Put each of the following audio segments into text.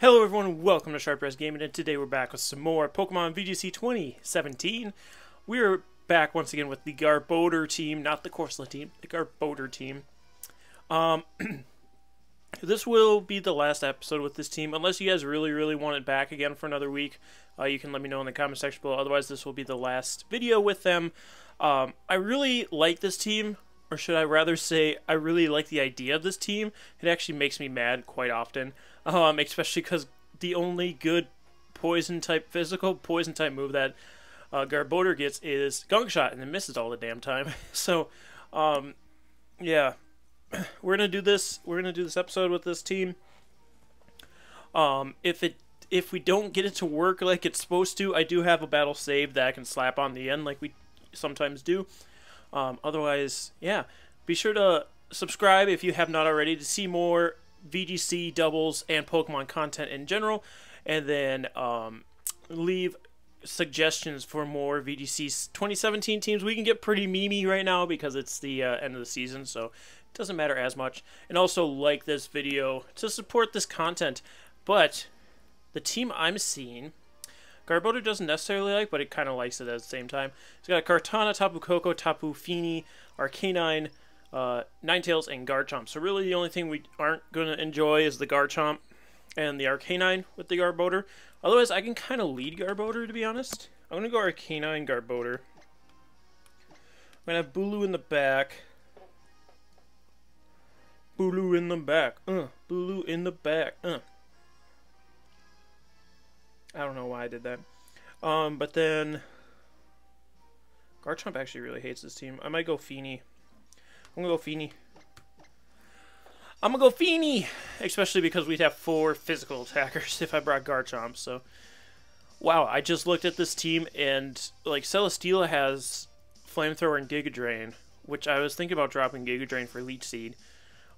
Hello everyone, welcome to Sharp Dress Gaming, and today we're back with some more Pokemon VGC 2017. We're back once again with the Garbodor team, not the Corsola team, the Garbodor team. This will be the last episode with this team, unless you guys really want it back again for another week. You can let me know in the comment section below, otherwise this will be the last video with them. I really like this team, or should I rather say, I really like the idea of this team. It actually makes me mad quite often. Especially because the only good poison type move that Garbodor gets is Gunk Shot, and it misses all the damn time. So, yeah, we're gonna do this. We're gonna do this episode with this team. If we don't get it to work like it's supposed to, I do have a battle save that I can slap on the end, like we sometimes do. Otherwise, yeah, be sure to subscribe if you have not already to see more VGC doubles and Pokemon content in general, and then leave suggestions for more VGC 2017 teams. We can get pretty memey right now because it's the end of the season, so it doesn't matter as much. And also like this video to support this content. But the team I'm seeing, Garbodor doesn't necessarily like, but it kind of likes it at the same time. It's got a Kartana, Tapu Koko, Tapu Fini, Arcanine, Ninetales, and Garchomp. So really the only thing we aren't going to enjoy is the Garchomp and the Arcanine with the Garbodor. Otherwise, I can kind of lead Garbodor, to be honest. I'm going to go Arcanine, Garbodor. I'm going to have Bulu in the back. Bulu in the back. Bulu in the back. I don't know why I did that. But then Garchomp actually really hates this team. I might go Fini. I'm gonna go Fini. I'm gonna go Fini! Especially because we'd have 4 physical attackers if I brought Garchomp, so. Wow, I just looked at this team and, like, Celesteela has Flamethrower and Giga Drain, which I was thinking about dropping Giga Drain for Leech Seed.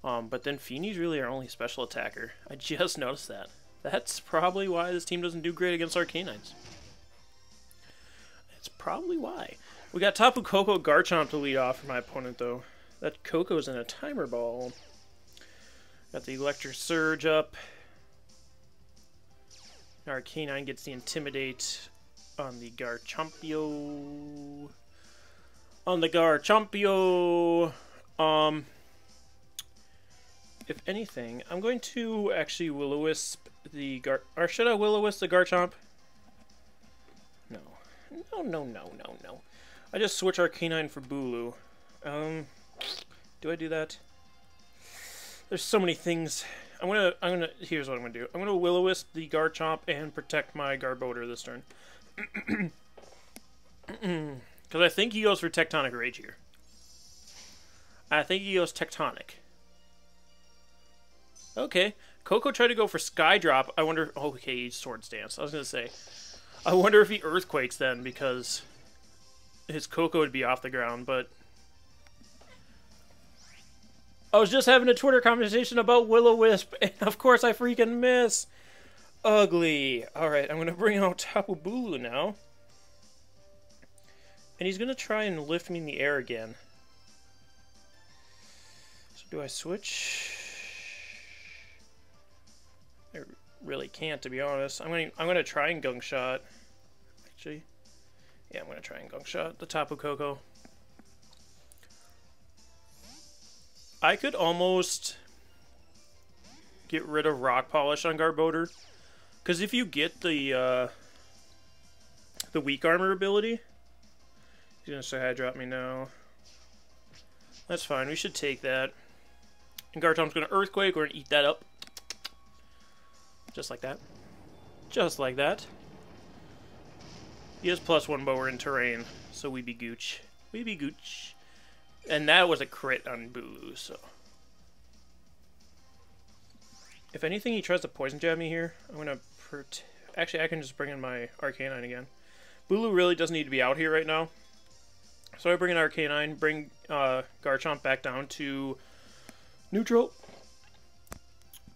But then Fini's really our only special attacker. I just noticed that. That's probably why this team doesn't do great against Arcanines. That's probably why. We got Tapu Koko Garchomp to lead off for my opponent, though. That Coco's in a timer ball. Got the Electric Surge up. Arcanine gets the Intimidate on the Garchompio. If anything, I'm going to actually Will-O-Wisp the or should I Will-O-Wisp the Garchomp? No. No. I just switch Arcanine for Bulu. Do I do that? There's so many things. Here's what I'm gonna do. I'm gonna Will-O-Wisp the Garchomp and protect my Garbodor this turn. Because I think he goes for Tectonic Rage here. I think he goes Tectonic. Okay. Koko tried to go for Sky Drop. I wonder. Oh, okay, he's Swords Dance. I was gonna say. I wonder if he Earthquakes then, because his Koko would be off the ground, but I was just having a Twitter conversation about Will-O-Wisp, and of course I freaking miss. Ugly. Alright, I'm going to bring out Tapu Bulu now. And he's going to try and lift me in the air again. So do I switch? I really can't, to be honest. I'm going to try and Gunk Shot. Actually, yeah, I'm going to try and Gunk Shot the Tapu Koko. I could almost get rid of Rock Polish on Garbodor, because if you get the weak armor ability, he's gonna say hi, drop me now. That's fine. We should take that. And Garchomp's gonna Earthquake. We're gonna eat that up, just like that. Just like that. He has +1, but we're in terrain, so we be gooch. We be gooch. And that was a crit on Bulu, so. If anything, he tries to Poison Jab me here. I'm going to actually, I can just bring in my Arcanine again. Bulu really doesn't need to be out here right now. So I bring in Arcanine, bring Garchomp back down to neutral.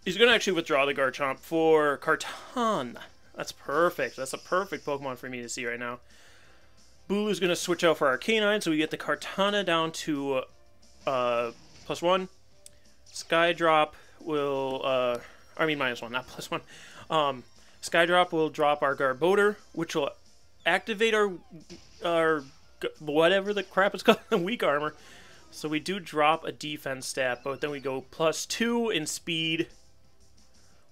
He's going to actually withdraw the Garchomp for Kartana. That's perfect. That's a perfect Pokemon for me to see right now. Bulu's going to switch out for Arcanine, so we get the Kartana down to +1. Sky Drop will, I mean -1, not +1. Skydrop will drop our Garbodor, which will activate our whatever the crap is called, weak armor. So we do drop a defense stat, but then we go +2 in speed.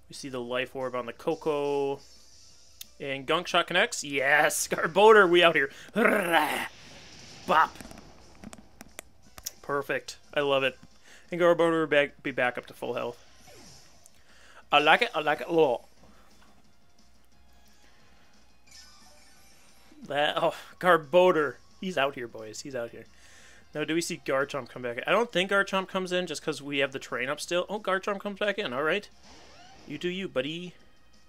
We see the life orb on the Coco. And Gunk Shot connects. Yes! Garbodor, we out here. Bop. Perfect. I love it. And Garbodor will be back up to full health. I like it. I like it a lot. Garbodor. He's out here, boys. He's out here. Now, do we see Garchomp come back in? I don't think Garchomp comes in just because we have the train up still. Oh, Garchomp comes back in. All right. You do you, buddy.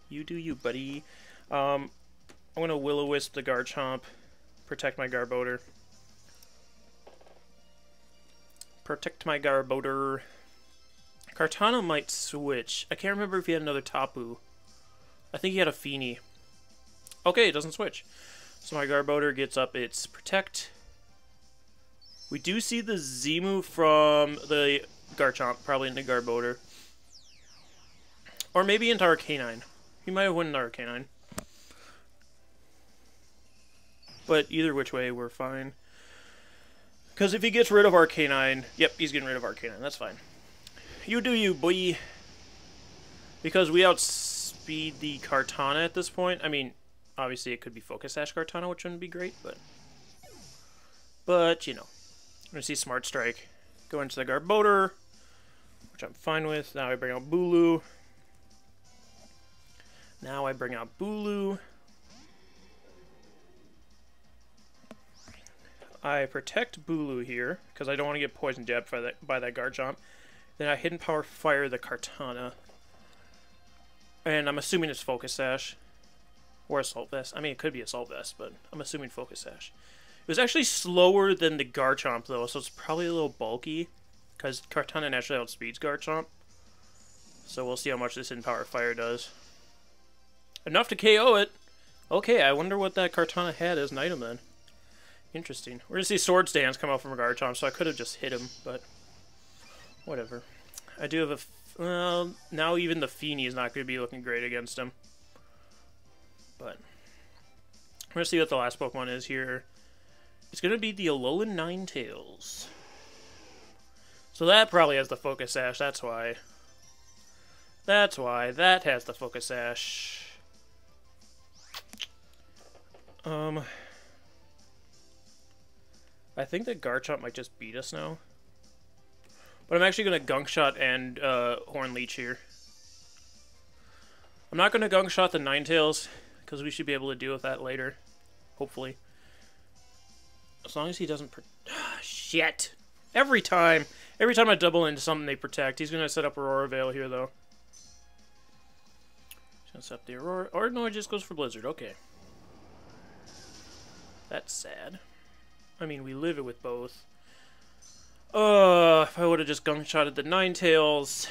You do you, buddy. I'm going to Will-O-Wisp the Garchomp. Protect my Garbodor. Protect my Garbodor. Kartana might switch. I can't remember if he had another Tapu. I think he had a Feeny. Okay, it doesn't switch. So my Garbodor gets up its Protect. We do see the Z-move from the Garchomp, probably into Garbodor. Or maybe into Arcanine. He might have won into Arcanine. But either which way, we're fine. Because if he gets rid of Arcanine... Yep, he's getting rid of Arcanine. That's fine. You do you, boy. Because we outspeed the Kartana at this point. I mean, obviously it could be Focus Sash Kartana, which wouldn't be great, but... But, you know. I'm going to see Smart Strike. Go into the Garbodor, which I'm fine with. Now I bring out Bulu. I protect Bulu here, because I don't want to get Poison Jabbed by that Garchomp. Then I Hidden Power Fire the Kartana. And I'm assuming it's Focus Sash. Or Assault Vest. I mean, it could be Assault Vest, but I'm assuming Focus Sash. It was actually slower than the Garchomp, though, so it's probably a little bulky. Because Kartana naturally outspeeds Garchomp. So we'll see how much this Hidden Power Fire does. Enough to KO it! Okay, I wonder what that Kartana had as an item then. Interesting. We're going to see Swords Dance come out from a Garchomp, so I could have just hit him, but... Whatever. I do have a... Well, now even the Feeny is not going to be looking great against him. But... We're going to see what the last Pokemon is here. It's going to be the Alolan Ninetales. So that probably has the Focus Sash, that's why. That's why. That has the Focus Sash. I think that Garchomp might just beat us now. But I'm actually going to Gunk Shot and Horn Leech here. I'm not going to Gunk Shot the Ninetales, because we should be able to deal with that later. Hopefully. As long as he doesn't... Shit! Every time I double into something, they protect. He's going to set up Aurora Veil here, though. He's going to set up the Aurora... Or no, it just goes for Blizzard. Okay. That's sad. I mean, we live it with both. If I would have just Gunk Shotted the Ninetales. I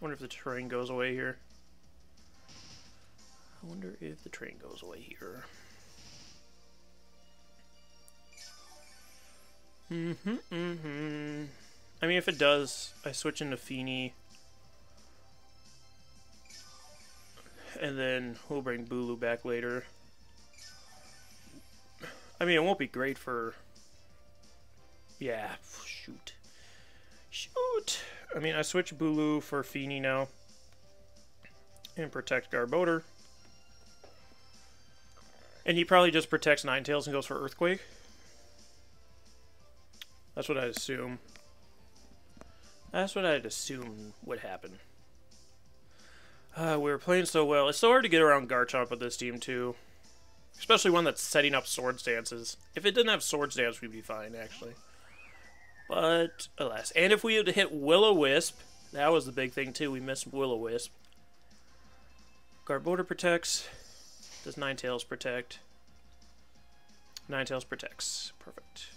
wonder if the terrain goes away here. I wonder if the train goes away here. I mean, if it does, I switch into Feeny. And then we'll bring Bulu back later. I mean, it won't be great for... Yeah, shoot. Shoot! I mean, I switch Bulu for Feeny now. And protect Garbodor. And he probably just protects Ninetales and goes for Earthquake. That's what I'd assume. That's what I'd assume would happen. We were playing so well. It's so hard to get around Garchomp with this team, too. Especially one that's setting up Swords Dances. If it didn't have Swords Dance, we'd be fine, actually. But, alas. And if we had to hit Will-O-Wisp, that was the big thing, too. We missed Will-O-Wisp. Garbodor protects. Does Ninetales protect? Ninetales protects. Perfect.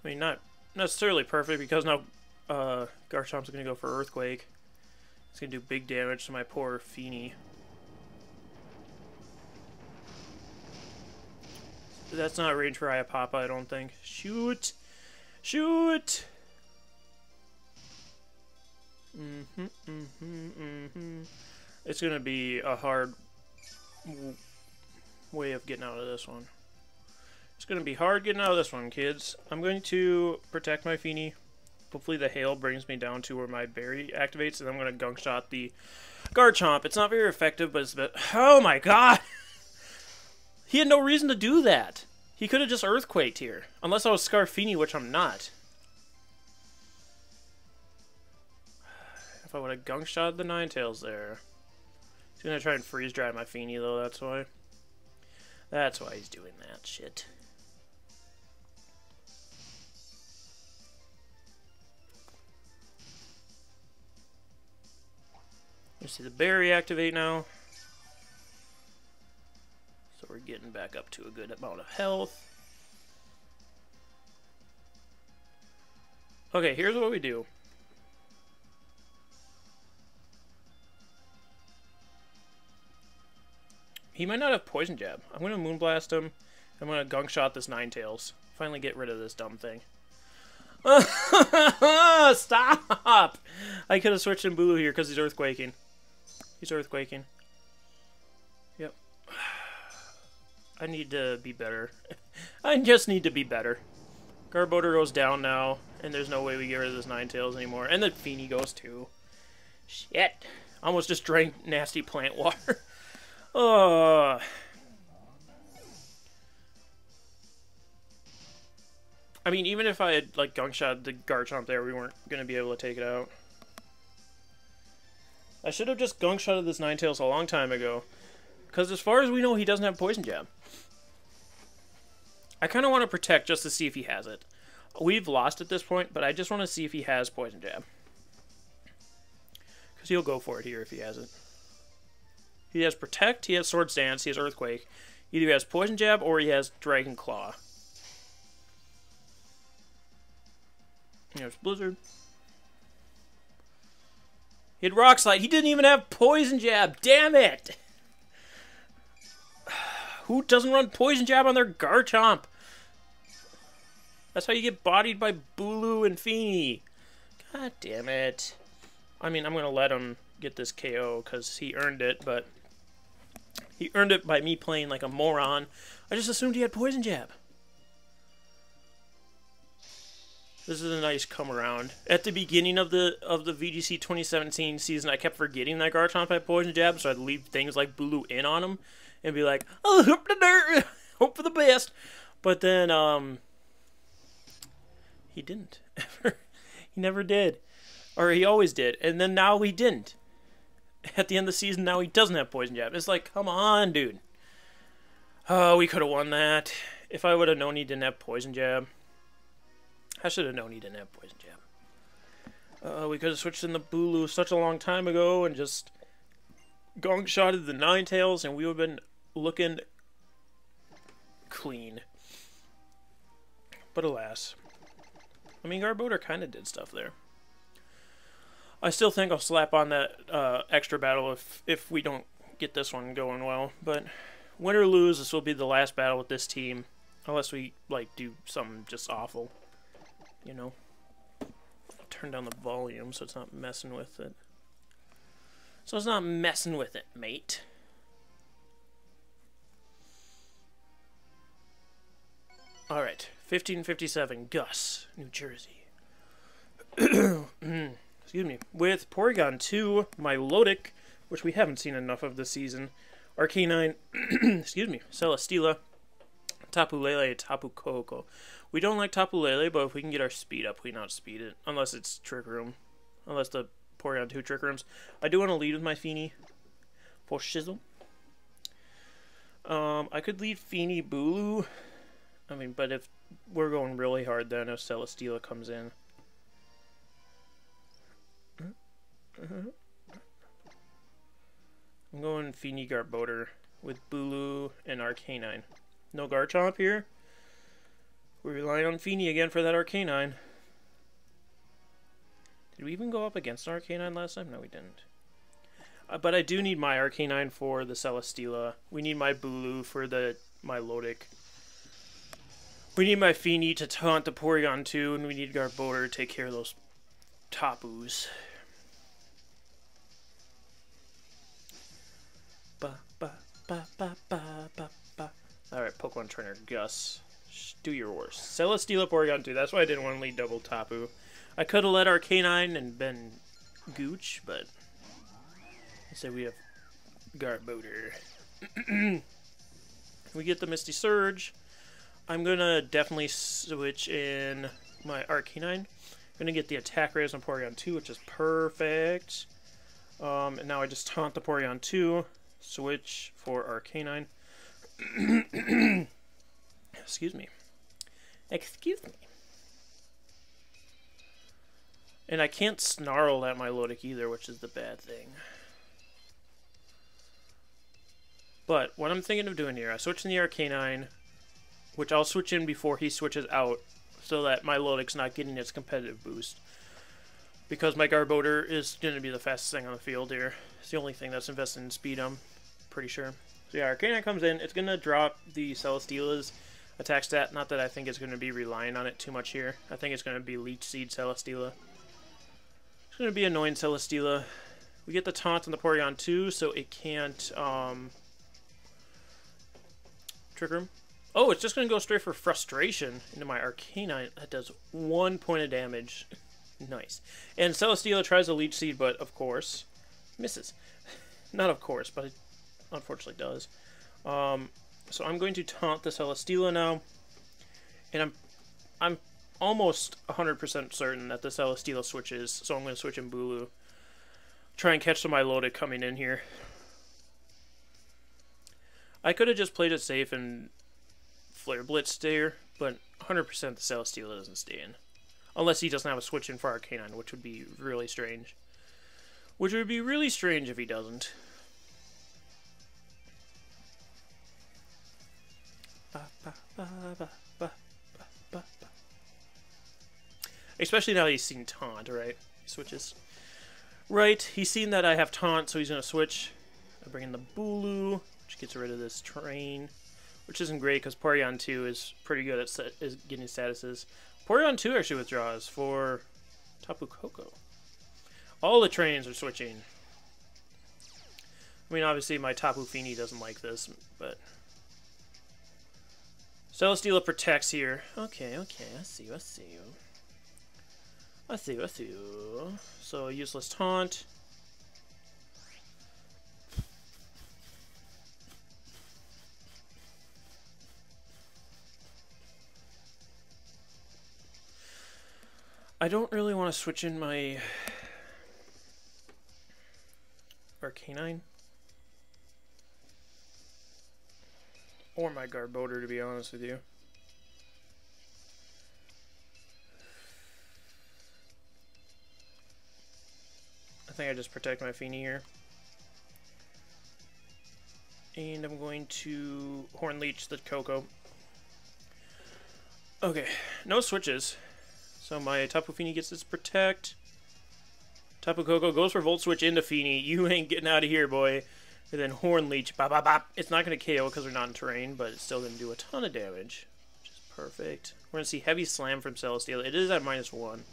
I mean, not necessarily perfect, because now Garchomp's going to go for Earthquake. It's going to do big damage to my poor Feeny. That's not range for Iapapa, I don't think. Shoot! Shoot! It's gonna be a hard way of getting out of this one. It's gonna be hard getting out of this one, kids. I'm going to protect my Feeny. Hopefully the hail brings me down to where my berry activates, and I'm gonna gunk shot the Garchomp. It's not very effective, but it's a bit... Oh my god! He had no reason to do that. He could have just Earthquaked here. Unless I was Scarfini, which I'm not. If I would have gunk shot the Ninetales there. He's gonna try and freeze dry my Feeny though, that's why. That's why he's doing that shit. You see the berry activate now. So we're getting back up to a good amount of health. Okay, here's what we do. He might not have Poison Jab. I'm going to Moonblast him. I'm going to Gunk Shot this Ninetales. Finally get rid of this dumb thing. Stop! I could have switched in Bulu here because he's Earthquaking. He's Earthquaking. Yep. I need to be better. I just need to be better. Garbodor goes down now, and there's no way we get rid of this Ninetales anymore. And the Feeny goes too. Shit. Almost just drank nasty plant water. I mean, even if I had, like, gunk shot the Garchomp there, we weren't going to be able to take it out. I should have just gunk shotted this Ninetales a long time ago. Because as far as we know, he doesn't have Poison Jab. I kind of want to protect just to see if he has it. We've lost at this point, but I just want to see if he has Poison Jab. Because he'll go for it here if he has it. He has Protect, he has Swords Dance, he has Earthquake. Either he has Poison Jab or he has Dragon Claw. There's Blizzard. He had Rock Slide. He didn't even have Poison Jab. Damn it! Who doesn't run Poison Jab on their Garchomp? That's how you get bodied by Bulu and Feeny. God damn it. I mean, I'm going to let him get this KO because he earned it, but he earned it by me playing like a moron. I just assumed he had Poison Jab. This is a nice come around. At the beginning of the VGC 2017 season, I kept forgetting that Garchomp had Poison Jab, so I'd leave things like Bulu in on him and be like, "Oh, hope for the best." But then he didn't. He never did, or he always did, and then now he didn't. At the end of the season, now he doesn't have Poison Jab. It's like, come on, dude. Oh, we could have won that if I would have known he didn't have Poison Jab. I should have known he didn't have Poison Jab. We could have switched in the Bulu such a long time ago and just gong shotted the Ninetales, and we would have been looking clean. But alas. I mean, Garbodor kind of did stuff there. I still think I'll slap on that extra battle if we don't get this one going well. But win or lose, this will be the last battle with this team. Unless we, like, do something just awful. You know, turn down the volume so it's not messing with it. So it's not messing with it, mate. Alright, 1557, Gus, New Jersey. Excuse me. With Porygon 2, Milotic, which we haven't seen enough of this season. Arcanine, excuse me, Celesteela, Tapu Lele, Tapu Koko. We don't like Tapu Lele, but if we can get our speed up, we not speed it. Unless it's Trick Room. Unless the Porygon 2 Trick Rooms. I do want to lead with my Feeny. For shizzle. I could lead Feeny Bulu. I mean, but if we're going really hard then if Celesteela comes in. I'm going Feeny Garbodor with Bulu and Arcanine. No Garchomp here. We're relying on Feeny again for that Arcanine. Did we even go up against an Arcanine last time? No, we didn't. But I do need my Arcanine for the Celesteela. We need my Bulu for the Milotic. We need my Feeny to taunt the Porygon 2, and we need Garbodor to take care of those Tapus. Ba, ba, ba, ba, ba. Alright, Pokemon Trainer Gus. Do your worst. Celesteela Porygon 2. That's why I didn't want to lead double Tapu. I could have let Arcanine and been Gooch, but instead we have Garbodor. We get the Misty Surge. I'm gonna definitely switch in my Arcanine. I'm gonna get the Attack Raise on Porygon 2, which is perfect. And now I just taunt the Porygon 2. Switch for Arcanine. Excuse me. Excuse me. And I can't snarl at my Milotic either, which is the bad thing. But what I'm thinking of doing here, I switch in the Arcanine, which I'll switch in before he switches out, so that my Milotic's not getting its competitive boost. Because my Garbodor is going to be the fastest thing on the field here. It's the only thing that's invested in speed, I'm pretty sure. So yeah, Arcanine comes in. It's going to drop the Celesteela's attack stat. Not that I think it's going to be relying on it too much here. I think it's going to be Leech Seed Celesteela. It's going to be annoying Celesteela. We get the taunt on the Porygon 2, so it can't trigger him. Oh, it's just going to go straight for Frustration into my Arcanine. That does 1 point of damage. Nice. And Celesteela tries a Leech Seed, but of course misses. Not of course, but it unfortunately does. So I'm going to taunt the Celesteela now, and I'm almost 100% certain that the Celesteela switches, so I'm going to switch in Bulu. Try and catch the Milotic coming in here. I could have just played it safe and Flare Blitz there, but 100% the Celesteela doesn't stay in. Unless he doesn't have a switch in for Arcanine, which would be really strange. Which would be really strange if he doesn't. Especially now he's seen Taunt, right? He switches. Right, he's seen that I have Taunt, so he's going to switch. I bring in the Bulu, which gets rid of this Train. Which isn't great, because Porygon 2 is pretty good at getting statuses. Porygon 2 actually withdraws for Tapu Koko. All the trains are switching. I mean, obviously my Tapu Fini doesn't like this, but... Celesteela protects here. Okay, I see you. I see you. So, useless Taunt. I don't really want to switch in my Arcanine. Or my Garbodor, to be honest with you. I think I just protect my Fini here. And I'm going to Horn Leech the Koko. Okay, no switches. So my Tapu Fini gets its Protect. Tapu Koko goes for Volt Switch into Fini. You ain't getting out of here, boy. And then Horn Leech. Bop, bop, bop. It's not going to KO because we're not in terrain, but it's still going to do a ton of damage. Which is perfect. We're going to see Heavy Slam from Celesteela. It is at -1.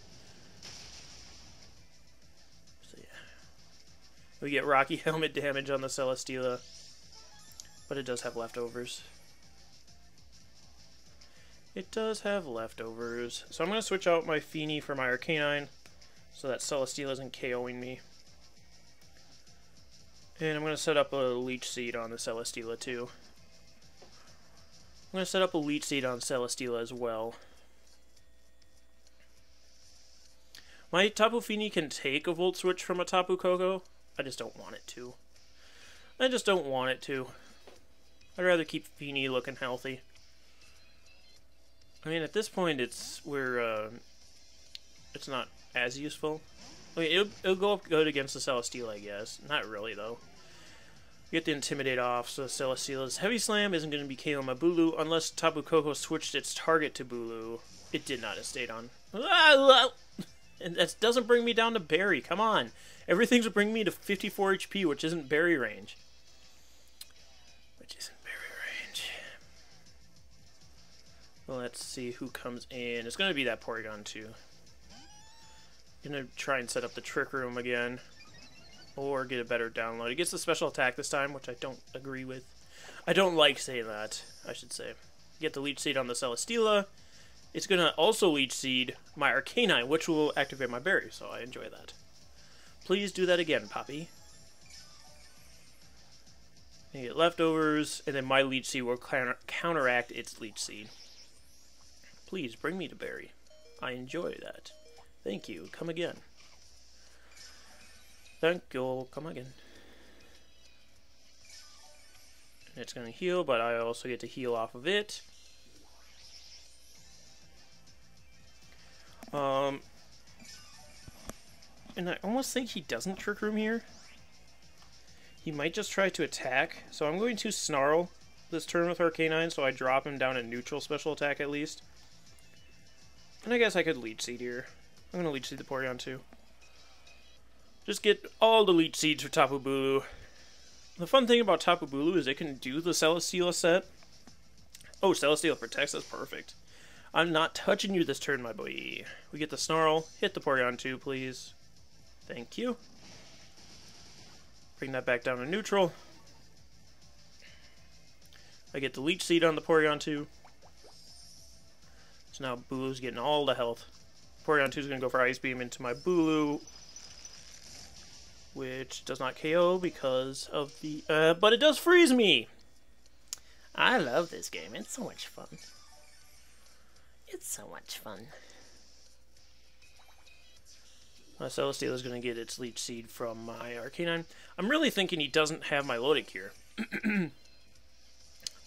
So yeah. We get Rocky Helmet damage on the Celesteela. But it does have leftovers. It does have leftovers. So I'm going to switch out my Fini for my Arcanine so that Celesteela isn't KOing me. And I'm going to set up a Leech Seed on the Celesteela too. I'm going to set up a Leech Seed on Celesteela as well. My Tapu Fini can take a Volt Switch from a Tapu Koko. I just don't want it to. I'd rather keep Fini looking healthy. I mean, at this point, it's not as useful. I mean, it'll go up good against the Celesteela, I guess. Not really, though. Get the Intimidate off, so Celesteela's Heavy Slam isn't going to be KO my Bulu unless Tapu Koko switched its target to Bulu. It did not. It stayed on. And that doesn't bring me down to Berry. Come on. Everything's bringing me to 54 HP, which isn't Berry range. Well, let's see who comes in. It's going to be that Porygon 2. I'm going to try and set up the Trick Room again. Or get a better download. It gets the special attack this time, which I don't agree with. I don't like saying that, I should say. Get the Leech Seed on the Celesteela. It's going to also Leech Seed my Arcanine, which will activate my berry, so I enjoy that. Please do that again, Poppy. You get leftovers, and then my Leech Seed will counteract its Leech Seed. Please bring me to berry. I enjoy that. Thank you. Come again. Thank you. Come again. And it's going to heal, but I also get to heal off of it. And I almost think he doesn't Trick Room here. He might just try to attack. So I'm going to Snarl this turn with Arcanine, so I drop him down a neutral special attack at least. And I guess I could Leech Seed here. I'm going to Leech Seed the Porygon too. Just get all the Leech Seeds for Tapu Bulu. The fun thing about Tapu Bulu is it can do the Celesteela set. Oh, Celesteela protects, that's perfect. I'm not touching you this turn, my boy. We get the Snarl. Hit the Porygon too, please. Thank you. Bring that back down to neutral. I get the Leech Seed on the Porygon 2. So now Bulu's getting all the health. Porygon 2 is going to go for Ice Beam into my Bulu, which does not KO because of the... but it does freeze me! I love this game. It's so much fun. It's so much fun. My Celesteela is going to get its Leech Seed from my Arcanine. I'm really thinking he doesn't have my Milotic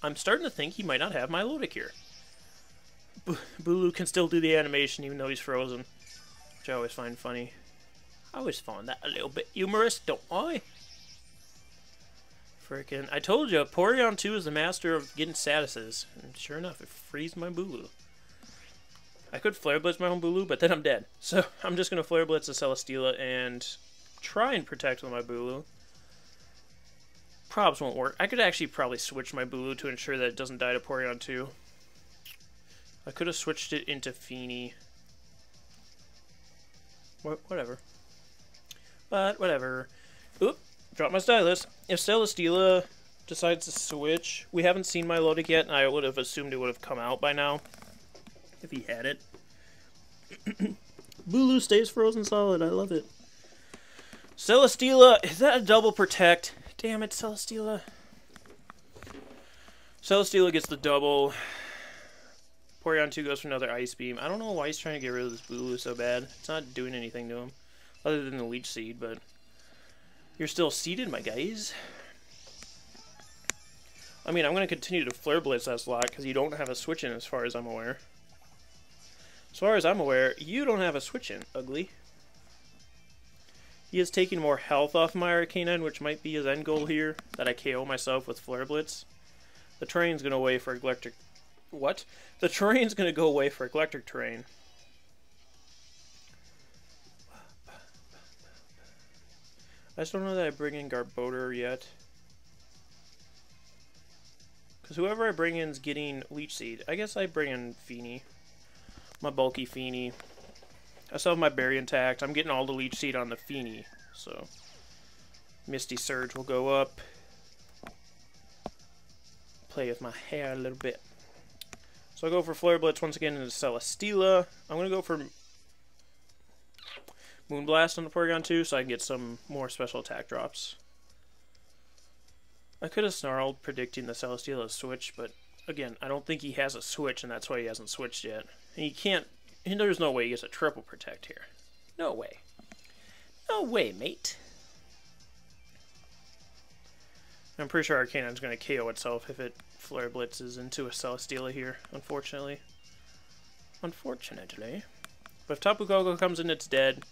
I'm starting to think he might not have my Milotic. Bulu can still do the animation even though he's frozen, which I always find funny. I always find that a little bit humorous, don't I? Frickin', I told you, Porygon 2 is the master of getting statuses, and sure enough, it frees my Bulu. I could Flare Blitz my own Bulu, but then I'm dead. So I'm just going to Flare Blitz the Celesteela and try and protect with my Bulu. Probs won't work. I could actually probably switch my Bulu to ensure that it doesn't die to Porygon 2. I could have switched it into Feeny. Whatever. But whatever. Oop, drop my Stylus. If Celesteela decides to switch, we haven't seen my Milotic yet, and I would have assumed it would have come out by now. If he had it. Bulu stays frozen solid. I love it. Celesteela, is that a double protect? Damn it, Celesteela. Celesteela gets the double. Porygon 2 goes for another Ice Beam. I don't know why he's trying to get rid of this Bulu so bad. It's not doing anything to him. Other than the Leech Seed, but... You're still seeded, my guys. I mean, I'm going to continue to Flare Blitz that slot, because you don't have a switch in as far as I'm aware. As far as I'm aware, you don't have a switch in, ugly. He is taking more health off my Arcanine, which might be his end goal here, that I KO myself with Flare Blitz. The terrain's going to away for electric... What? The terrain's going to go away for electric terrain. I just don't know that I bring in Garbodor yet. Because whoever I bring in is getting Leech Seed. I guess I bring in Feeny. My bulky Feeny. I still have my berry intact. I'm getting all the Leech Seed on the Feeny. So, Misty Surge will go up. Play with my hair a little bit. So I'll go for Flare Blitz once again into Celesteela. I'm going to go for Moonblast on the Porygon 2 so I can get some more special attack drops. I could have Snarled predicting the Celesteela switch, but again, I don't think he has a switch and that's why he hasn't switched yet. And he can't, and there's no way he gets a triple protect here. No way. No way, mate. I'm pretty sure Arcanine's going to KO itself if it Flare Blitzes into a Celesteela here, unfortunately. Unfortunately. But if Tapu Koko comes in, it's dead.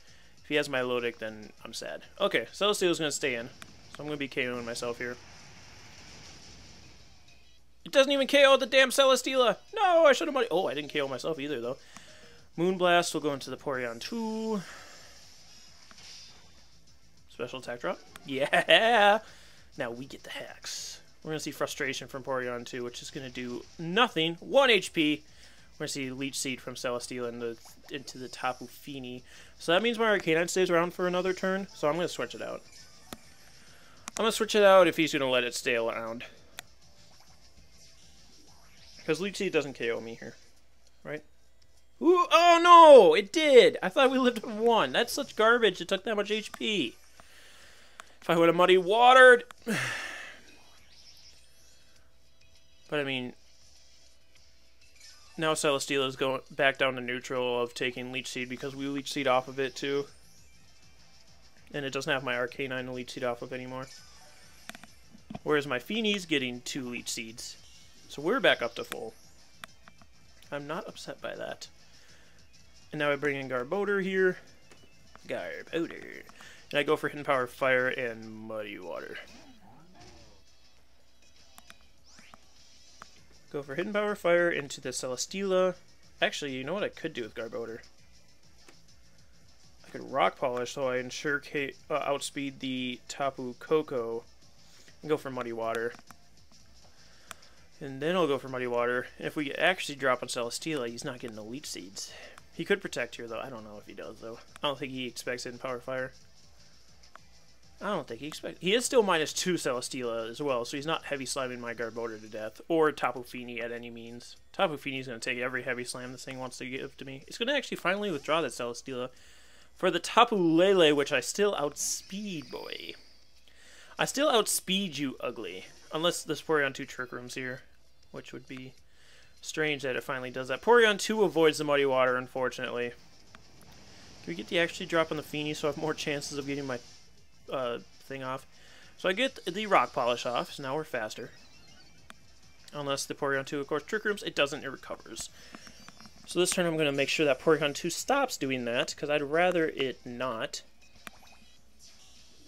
If he has my Milotic, then I'm sad. Okay, Celesteela's going to stay in. So I'm going to be KOing myself here. It doesn't even KO the damn Celesteela! No, I should have... Oh, I didn't KO myself either, though. Moonblast will go into the Porygon 2. Special attack drop. Yeah! Now we get the hacks. We're going to see Frustration from Porygon 2, which is going to do nothing. 1 HP. We're going to see Leech Seed from Celesteela into the Tapu Fini. So that means my Arcanine stays around for another turn, so I'm going to switch it out. I'm going to switch it out if he's going to let it stay around. Because Leech Seed doesn't KO me here. Right? Ooh, oh no! It did! I thought we lived on 1. That's such garbage. It took that much HP. If I would have muddy watered. But I mean, now Celesteela is going back down to neutral of taking Leech Seed because we Leech Seed off of it too. And it doesn't have my Arcanine to Leech Seed off of anymore. Whereas my Feeney's getting 2 Leech Seeds. So we're back up to full. I'm not upset by that. And now I bring in Garbodor here. Garbodor. And I go for Hidden Power Fire and Muddy Water. Go for Hidden Power Fire into the Celesteela. Actually, you know what I could do with Garbodor? I could Rock Polish so I ensure outspeed the Tapu Koko. And go for Muddy Water. And then I'll go for Muddy Water. And if we actually drop on Celesteela, he's not getting the Leech Seeds. He could Protect here, though. I don't know if he does, though. I don't think he expects Hidden Power Fire. I don't think he expects... He is still -2 Celesteela as well, so he's not heavy slamming my Garbodor to death. Or Tapu Fini at any means. Tapu Fini's going to take every heavy slam this thing wants to give to me. It's going to actually finally withdraw that Celesteela for the Tapu Lele, which I still outspeed, boy. I still outspeed you, ugly. Unless this Porygon 2 Trick Room's here, which would be strange that it finally does that. Porygon 2 avoids the Muddy Water, unfortunately. Can we get the actually drop on the Fini so I have more chances of getting my thing off? So I get the Rock Polish off, so now we're faster. Unless the Porygon 2, of course, Trick Rooms, it doesn't, it recovers. So this turn I'm going to make sure that Porygon 2 stops doing that, because I'd rather it not.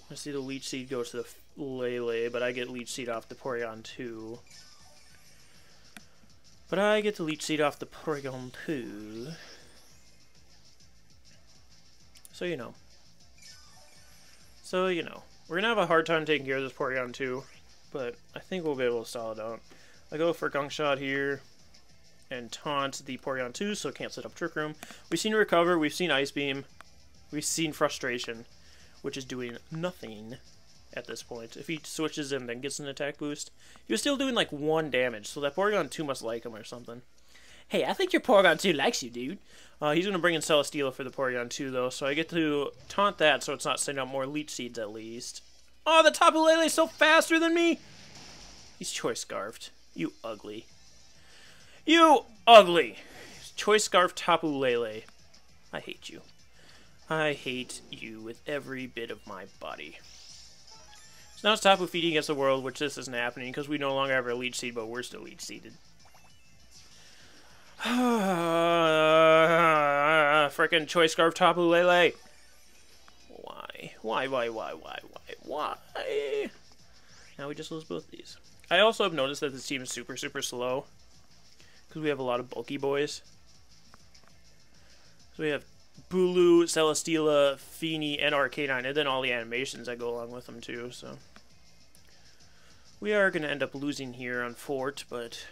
I see the Leech Seed go to the Lele, but I get Leech Seed off the Porygon 2. But I get the Leech Seed off the Porygon 2. So you know. So you know. We're going to have a hard time taking care of this Porygon 2, but I think we'll be able to stall it out. I go for Gunk Shot here and taunt the Porygon 2 so it can't set up Trick Room. We've seen Recover, we've seen Ice Beam, we've seen Frustration, which is doing nothing at this point. If he switches and then gets an attack boost, he was still doing like 1 damage, so that Porygon 2 must like him or something. Hey, I think your Porygon 2 likes you, dude. He's going to bring in Celesteela for the Porygon 2, though, so I get to taunt that so it's not sending out more Leech Seeds at least. Oh, the Tapu Lele's so faster than me! He's Choice Scarfed. You ugly. You ugly! Choice Scarf Tapu Lele. I hate you. I hate you with every bit of my body. So now it's Tapu Fini against the world, which this isn't happening because we no longer have our Leech Seed, but we're still Leech Seeded. Frickin' Choice Scarf Tapu Lele. Why? Why? Now we just lose both these. I also have noticed that this team is super, super slow because we have a lot of bulky boys. So we have Bulu, Celesteela, Fini, and Arcanine, and then all the animations that go along with them too, so. We are going to end up losing here on Fort, but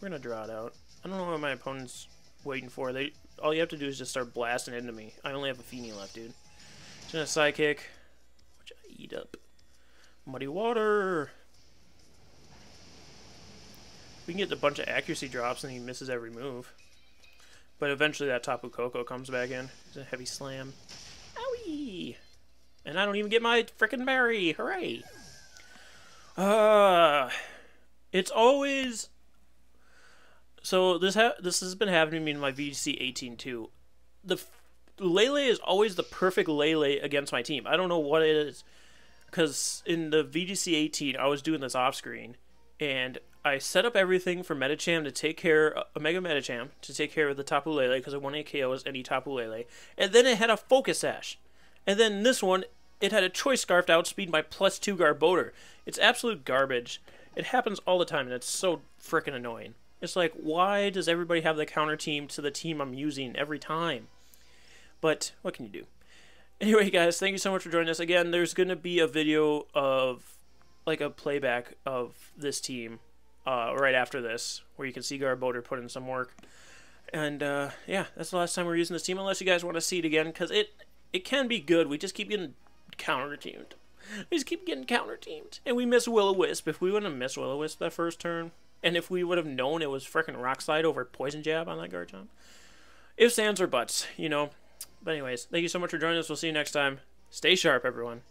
we're going to draw it out. I don't know what my opponent's waiting for. All you have to do is just start blasting into me. I only have a Fini left, dude. Just gonna Psychic, which I eat up. Muddy Water. We can get a bunch of accuracy drops and he misses every move. But eventually that Tapu Koko comes back in. It's a heavy slam. Owie! And I don't even get my frickin' berry. Hooray! It's always... So this has been happening to me in my VGC 18 too. The Lele is always the perfect Lele against my team. I don't know what it is. Because in the VGC 18, I was doing this off screen. And I set up everything for Medicham to take care of Omega Medicham to take care of the Tapu Lele because I wanted to KO as any Tapu Lele. And then it had a Focus Sash. And then this one, it had a Choice Scarf to outspeed my +2 Garbodor. It's absolute garbage. It happens all the time and it's so freaking annoying. It's like, why does everybody have the counter team to the team I'm using every time? But what can you do? Anyway, guys, thank you so much for joining us. Again, there's going to be a video of, like, a playback of this team right after this, where you can see Garbodor put in some work. And, yeah, that's the last time we're using this team, unless you guys want to see it again, because it can be good. We just keep getting counter-teamed. We just keep getting counter-teamed. And we miss Will-O-Wisp. If we wouldn't have missed Will-O-Wisp that first turn, And if we would have known it was freaking Rock Slide over Poison Jab on that Garchomp. Ifs, ands, or buts, you know. But anyways, thank you so much for joining us. We'll see you next time. Stay sharp, everyone.